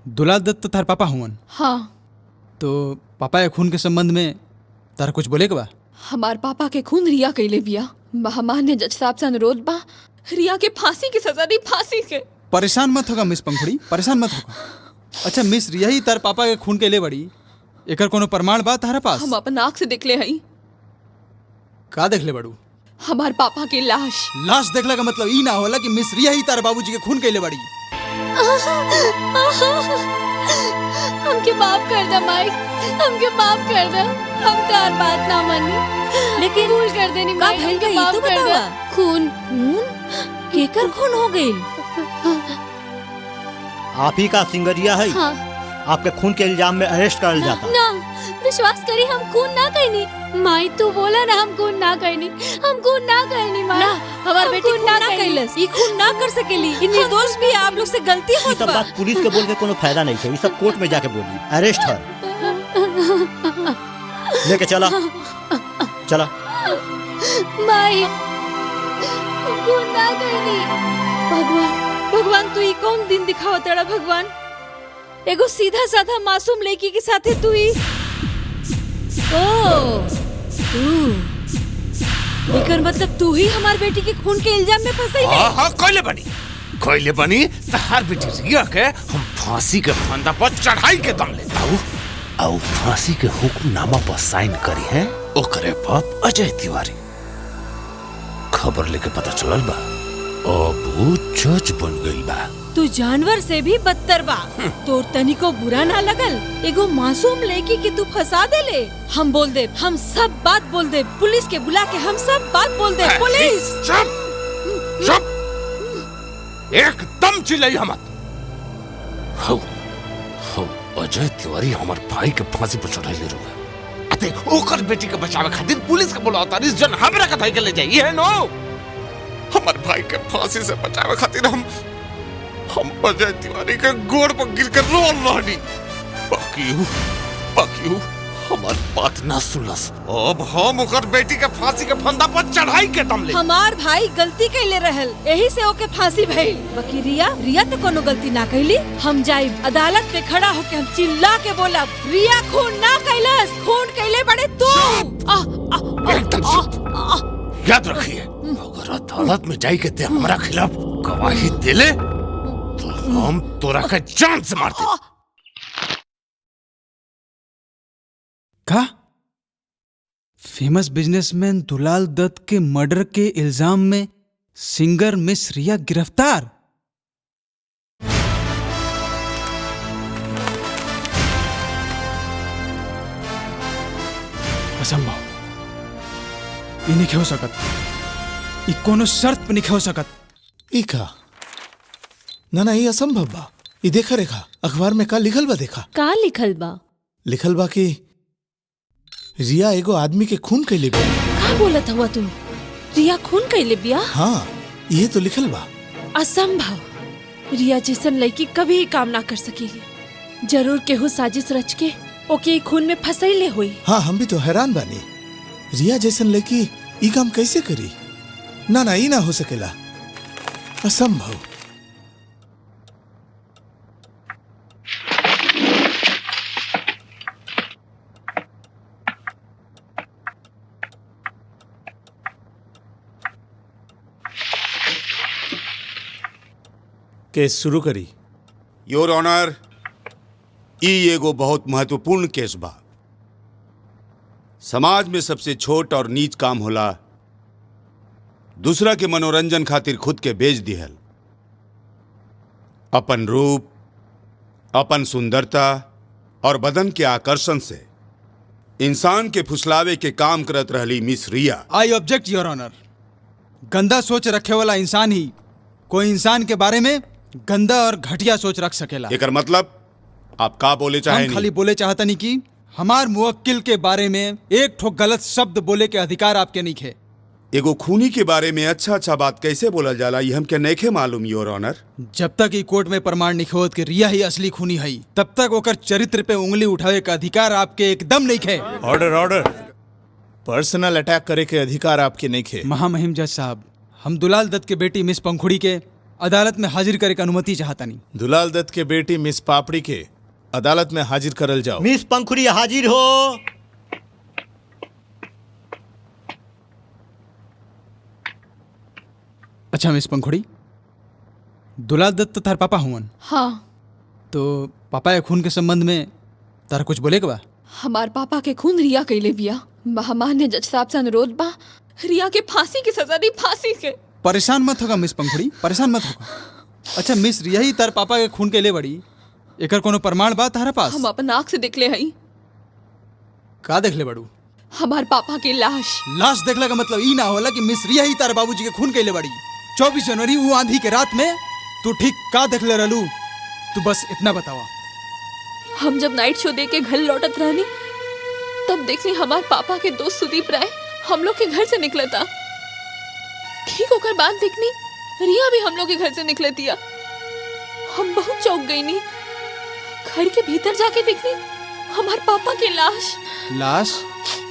दुलाल दत्त तो तार पापा हुवन। हाँ। तो पापा के खून के संबंध में तार कुछ बोले के बा? हमार पापा के खून रिया कैले बिया। महामान्य जज साहब से अनुरोध बा, रिया के फांसी की सजा दी, फांसी के। परेशान मत होगा मिस पंखुड़ी, परेशान मत होगा। अच्छा मिस रिया ही तार पापा के खून के ले बड़ी, एकर कोनो प्रमाण बा तारा पास? हम अपन आँख से देखले हई। का देख ले बड़ू? हमार पापा की लाश। लाश देखला का मतलब ई ना होला कि मिस रिया ही तार बाबूजी के खून के ले बड़ी। हमके माफ कर दे माई, हमके माफ कर दे। हम तार बात ना मानी, लेकिन भूल कर देनी माई, हमके माफ कर दे। खून केकर खून हो गई? आप ही का सिंगरिया है। हाँ। आपके खून के इल्जाम में अरेस्ट कर जाता। ना, विश्वास करी, हम खून ना करनी। माई तू बोला ना हम खून ना करनी, हम खून ना करनी माई। ना, हमार बेटी खून ना कैलस, ई खून ना कर सकेली। इ निर्दोष भी आप लोग से गलती होत सब बा। बात पुलिस के बोल के कोनो फायदा नहीं है। ये सब कोर्ट में जाके बोली। अरेस्ट है। लेके चला चला। माई खून ना करनी। भगवान तू ई कौन दिन दिखावा तेरा भगवान? एगो सीधा साधा मासूम लड़की के साथे तू ही। ओ तू एकर मतलब तू ही हमार बेटी के खून के इल्जाम में फंसई ले। हां कोइले बनी तहार बेटी रिया के हम फांसी के फंदा पर चढ़ाई के दम लेता हूं और फांसी के हुक्मनामा पर साइन करी है ओकरे बाप अजय तिवारी। खबर लेके पता चलल बा अब वो जज बन गइल बा। तू जानवर से भी बदतर बा। तोर तनिको बुरा ना लगल? एगो मासूम लड़की के तू फंसा देले। हम बोल दे, हम सब बात बोल दे, पुलिस के बुला के हम सब बात बोल दे। पुलिस चुप एकदम चिल्लाई मत। हो अजय तिवारी हमार भाई के फांसी पर चढ़ाइले रहुए। अते ओकर बेटी के बचावे खातिर पुलिस के बुलावता रिस जन हमरा के धइ के ले जाई है नो। हमार भाई के फांसी से बचावे खातिर हम अजय तिवारी के गोड़ पर गिरकर रोल रहनी। बाकी हमार बात ना सुनलस। अब हम ओकर बेटी के फांसी के फंदा पर चढ़ाई के दम ले। हमार भाई गलती कैले रहल, यही से ओके फांसी भइल। बाकी रिया तो कोनो गलती ना कैली। हम जाइब अदालत पे खड़ा होके हम चिल्ला के बोलब, रिया खून ना कैलस, खून कैले बड़े तू। एकदम चुप। याद रखिए अगर अदालत में जाई के ते हमरा खिलाफ गवाही देले तो हम तोरा के जान से मार दे। का फेमस बिजनेसमैन दुलाल दत्त के मर्डर के इल्जाम में सिंगर मिस रिया गिरफ्तार? असंभव। ये नहीं हो सकत, ये कोनो शर्त पे नहीं हो सकत। इका ना ये असंभव बा। ये देखा रेखा अखबार में का लिखल बा? देखा का लिखल बा? लिखल बा कि रिया एगो आदमी के खून कैले बिया। का बोलत हुआ तू? रिया खून कैले बिया? हाँ ये तो लिखल बा। असंभव। रिया जैसन लड़की कभी ही काम ना कर सकेली। जरूर केहू साजिश रच के ओके खून में फंसैले हुई। हाँ हम भी तो हैरान बानी। रिया जैसन लड़की ई काम कैसे करी? ना ई ना हो सकेला, असंभव। केस शुरू करी। योर ऑनर, ई एगो बहुत महत्वपूर्ण केस बा। समाज में सबसे छोट और नीच काम होला दूसरा के मनोरंजन खातिर खुद के बेच दिहल। अपन रूप, अपन सुंदरता और बदन के आकर्षण से इंसान के फुसलावे के काम करत रहली miss Riya. I object your honour. गंदा सोच रखे वाला इंसान ही कोई इंसान के बारे में गंदा और घटिया सोच रख सकेला। एकर मतलब आप का बोले चाहे? हम खाली बोले चाहता नहीं कि हमार मुवक्किल के बारे में एक ठो गलत शब्द बोले के अधिकार आपके नहीं है। एगो खूनी के बारे में अच्छा बात कैसे बोला जाला ये हमके नइखे मालूम योर ऑनर। जब तक ई कोर्ट में प्रमाण नहीं होत कि रिया ही असली खूनी है तब तक ओकर चरित्र पे उंगली उठावे का अधिकार आपके एकदम नहीं है। ऑर्डर। पर्सनल अटैक करे के अधिकार आपके नहीं है। महामहिम जज साहब, हम दुलाल दत्त के बेटी मिस पंखुड़ी के अदालत में हाजिर करे के अनुमति चाहतानी। दुलाल दत्त के बेटी मिस पापड़ी के अदालत में हाजिर करल जाओ। मिस पंखुड़ी हाजिर हो। अच्छा मिस पंखुड़ी, दुलाल दत्त तार पापा हुवन, हाँ, तो पापा के खून के संबंध में तार कुछ बोले के बा? हमार पापा के खून रिया कैले बिया। महामान्य जज साहब से अनुरोध बा, रिया के फांसी की सजा दी, फांसी के। परेशान मत होगा मिस पंखुड़ी, परेशान मत होगा। अच्छा मिस रिया ही तार पापा के खून के ले बड़ी, एकर कोनो प्रमाण बा तारा पास? हम अपन आँख से देखले हई। का देख ले बड़ू? हमार पापा की लाश। लाश देखला का मतलब ई ना होला कि मिस रिया ही तार बाबूजी के खून के ले बड़ी। 24 जनवरी वो आंधी के रात में तू ठीक का देख ले रहलू? तू बस इतना बतावा। हम जब नाइट शो देख के घर लौटत रहनी, तब देखनी हमार पापा के दोस्त सुदीप राय हम लोग के घर से निकला था। ठीक होकर बाद देखनी रिया भी हम लोग के घर से निकले दिया। हम बहुत चौंक गई नी। घर के भीतर जाके देखनी हमार पापा की लाश। लाश?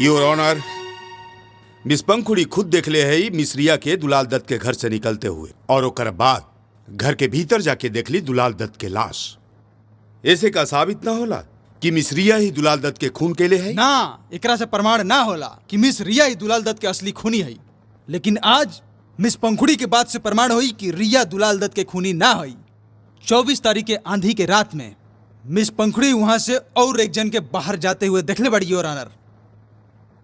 योर ऑनर, मिस पंखुड़ी खुद देख ले है मिस रिया के दुलाल दत्त के घर से निकलते हुए, और ओकर बाद घर के भीतर जाके देख ली दुलाल दत्त के लाश। ऐसे का साबित ना होला कि मिस रिया ही दुलाल दत्त के खून के ले है? ना, एकरा से प्रमाण ना होला कि मिस रिया ही दुलाल दत्त के असली खूनी है। लेकिन आज मिस पंखुड़ी के बात से प्रमाण हुई कि रिया दुलाल दत्त के खूनी ना हुई। 24 तारीख के आंधी के रात में मिस पंखुड़ी वहां से और एक जन के बाहर जाते हुए देखले बड़ी योर ऑनर।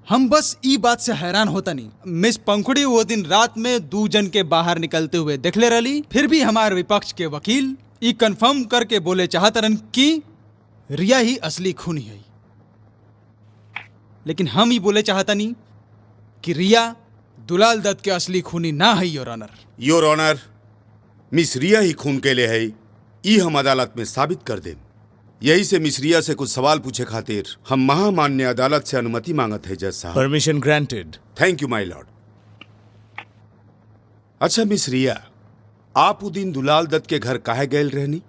हम बस ई बात से हैरान होता नहीं, मिस पंखुड़ी वो दिन रात में 2 जन के बाहर निकलते हुए देखले रही। फिर भी हमारे विपक्ष के वकील ई कंफर्म करके बोले चाहतरन कि रिया ही असली खूनी है। लेकिन हम ही बोले चाहता नहीं कि रिया दुलाल दत्त के असली खूनी ना है your honour. Your honour, miss Riya ही खून के ले है, ई हम अदालत में साबित कर दें। यही से मिस रिया से कुछ सवाल पूछे खातिर हम महामान्य अदालत से अनुमति मांगत है जज साहब। Permission granted. Thank you my Lord. अच्छा मिस रिया, आप उस दिन दुलाल दत्त के घर काहे गए रहनी?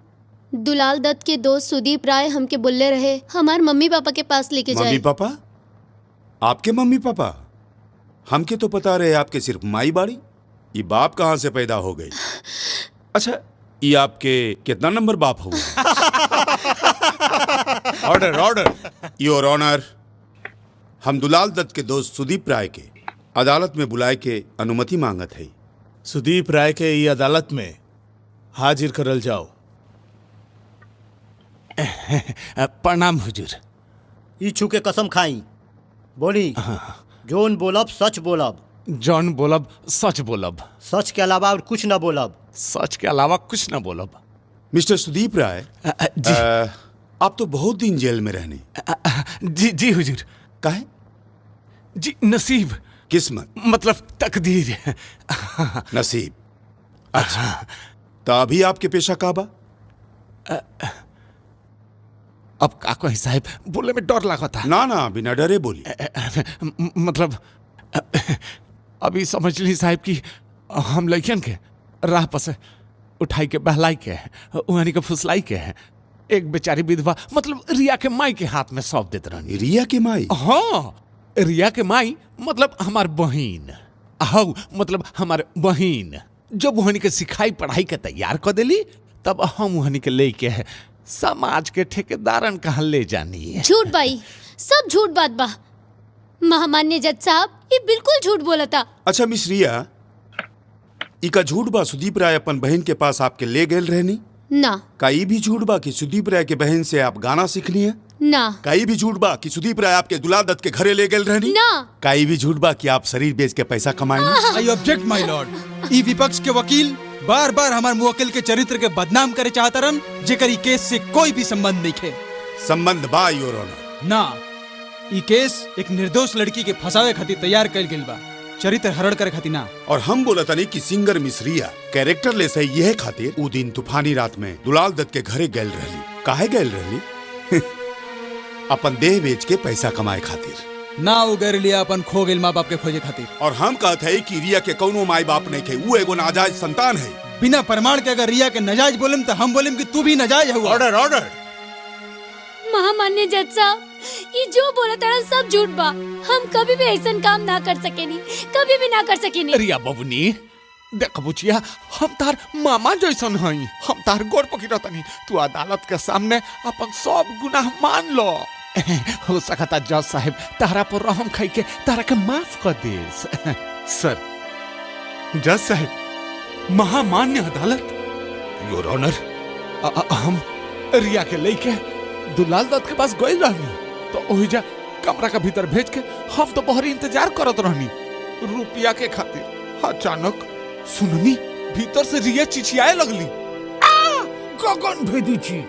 दुलाल दत्त के दोस्त सुदीप राय हमके बोलले रहे हमार मम्मी पापा के पास लेके जाए। Mummy papa? आपके मम्मी पापा? हमके तो पता रहे आपके सिर्फ माई बाड़ी। ये बाप कहाँ से पैदा हो गई? अच्छा, ये आपके कितना नंबर बाप हुआ? Order order. योर ऑनर, हम दुलाल दत्त के दोस्त सुदीप राय के अदालत में बुलाए के अनुमति मांगत है। सुदीप राय के ये अदालत में हाजिर करल जाओ। प्रणाम हुजूर। ई छू के कसम खाई बोली, जोन बोलब सच बोलब, जॉन बोलब सच बोलब, सच के अलावा और कुछ न बोलब। सच के अलावा कुछ न बोलब। मिस्टर सुदीप राय, जी आप तो बहुत दिन जेल में रहने। जी जी हुजूर। काहे? जी नसीब, किस्मत, मतलब तकदीर। नसीब। अच्छा, तो अभी आपके पेशा का बा? अब का कही साहब, बोले में डर लगा था। ना ना, बिना डरे बोली। मतलब अभी समझ ली साहब कि हम लड़कियन के राह पर से उठाई के बहलाई के उहानी के फुसलाई के एक बेचारी विधवा मतलब रिया के माई के हाथ में सौंप देते रहनी। रिया के माई? हाँ, रिया के माई मतलब हमार बहिन। हाउ मतलब हमार बहिन जब उहनी के सिखाई पढ़ाई के तैयार कर देली, तब हम उहनी के लेके समाज के ठेकेदारन कहाँ ले जानी है। झूठ भाई, सब झूठ बात बा। महामान्य जज साहब ये बिल्कुल झूठ बोला था। अच्छा मिस रिया, इका झूठ बा सुदीप राय अपन बहन के पास आपके ले गए रहनी? ना। का ई भी झूठ बा कि सुदीप राय के बहन से आप गाना सीखनी है? ना। का ई भी झूठ बा कि सुदीप राय आपके दुलाल दत्त के घरे ले गए रहनी? ना। का ई भी झूठ बा कि आप शरीर बेच के पैसा कमाएंगे? I object my Lord. ई विपक्ष के वकील बार बार हमार मुवक्किल के चरित्र के बदनाम करे चाहतरन, जेकर ई केस से कोई भी संबंध नहीं है। संबंध बा योर ऑनर। ना, ई केस एक निर्दोष लड़की के फंसावे खातिर तैयार कइल गेल बा, चरित्र हरण करे खातिर ना। और हम बोला था नहीं कि सिंगर मिस रिया कैरेक्टर ले सही यह खातिर उ दिन तूफानी रात में दुलाल दत्त के घरे गए रहली। काहे गए रहली? अपन देह बेच के पैसा कमाए खातिर ना। वो गैर लिया अपन खो गेल माँ बाप के खोजे खातिर। और हम कहते हैं कि रिया के कौनो माई बाप नहीं थे, वो एगो नाजायज संतान है। बिना प्रमाण के अगर रिया के नजायज बोलेम तो हम बोलेम कि तू भी नजायज हुआ। Order order. महामान्य जज साहब, ये जो बोला था सब झूठ बा। हम कभी भी ऐसा काम ना कर सकेनी, कभी भी ना कर सकेनी। रिया बबुनी, देख बुचिया, हम तार मामा जैसन हई, हम तार गोड़ पकड़तनी, तू अदालत के सामने अपन सब गुनाह मान लो। हो सकता जज साहब तारा पर रहम खाई के तारा के माफ कर देस। सर, जज साहब, महामान्य अदालत, योर ऑनर, हम रिया के लेके दुलाल दत्त के पास गए रहनी, तो ओहिजा कमरा के भीतर भेज के हम तो बहरी इंतजार करत रहनी रुपया के खातिर। अचानक सुननी भीतर से रिया चिचियाए लगली, गगन भेदी चीख।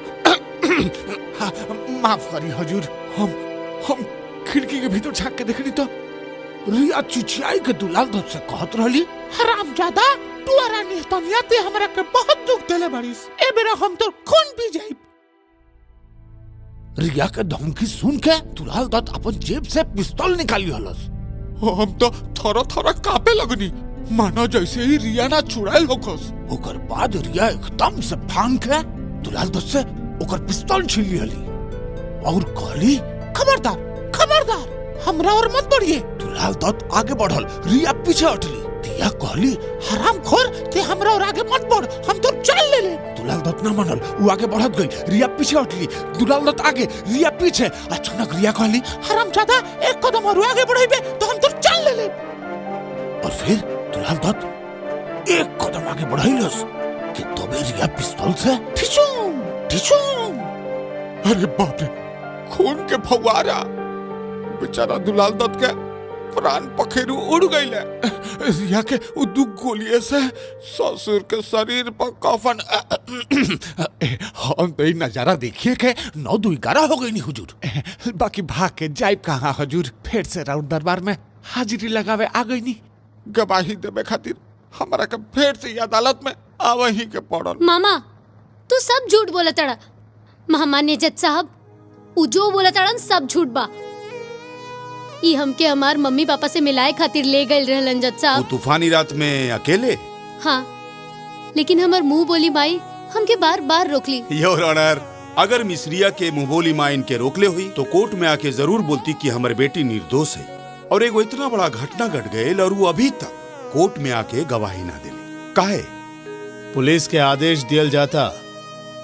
माफ करी हजूर, हम खिड़की के भीतर झांक के देखनी तो रिया चिचियाई के दुलाल दत्त से कहत रहली, हरामजादा, तू रानी तनिया ते हमरा के बहुत दुख देले बारिस, ए बेरा हम तो खून पी जाई। रिया के धमकी सुन के दुलाल दत्त अपन जेब से पिस्तौल निकाली हलस। हम तो थोड़ा कांपे लगनी, मानो जैसे ही रिया ना छुड़ाइल होकस। ओकर बाद रिया एकदम से फांग के दुलाल दत्त से ओकर पिस्तौल छीन लिहली और कहली, खबरदार खबरदार, हमरा और मत बढ़िए। दुलाल दत्त आगे बढ़ल, रिया पीछे हटली। रिया कहली, हरामखोर, ते हमरा और आगे मत बढ़, हम तो चल ले। दुलाल दत्त ना मानल, वो आगे बढ़त गई, रिया पीछे हटली। दुलाल दत्त आगे, रिया पीछे। अचानक रिया कहली, हरामजादा, एक कदम और आगे बढ़ाइबे तो हम तो चल ले। और फिर दुलाल दत्त एक कदम आगे बढ़ाइलस कि तबे रिया पिस्तौल से ठिचुम ठिचुम। अरे बाप रे, खून के फव्वारा। बेचारा दुलाल दत्त के प्राण पखेरु उड़ गईले। रिया के उ दू गोलिये से ससुर के शरीर पर कफन। हम तो ये नजारा देखिए के 9-2-11 हो गई नी हुजूर। बाकी भाग के जाइब कहाँ हुजूर, फिर से राउत दरबार में हाजिरी लगावे आ गई नी। गवाही देवे खातिर हमारा के फिर से अदालत में आवही के पड़ल। मामा, तू सब झूठ बोला तड़ा। महामान्य जज साहब, उ जो बोला तड़न सब झूठ बा। ई हमके हमार मम्मी पापा से मिलाए खातिर ले गए रहलन जज वो साहब। तूफानी रात में अकेले? हाँ, लेकिन हमार मुंह बोली माई हमके बार बार रोकली। योर ऑनर, अगर मिस रिया के मुंह बोली माँ इनके रोकले हुई तो कोर्ट में आके जरूर बोलती कि हमारी बेटी निर्दोष है। और एक इतना बड़ा घटना घट गए और वो अभी तक कोर्ट में आके गवाही ना दिली। काहे? पुलिस के आदेश दियल जाता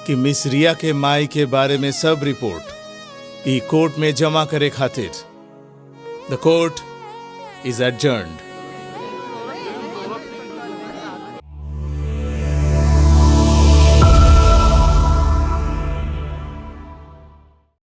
कि मिस रिया के माई के बारे में सब रिपोर्ट ई कोर्ट में जमा करे खातिर। द कोर्ट इज एडजर्न्ड।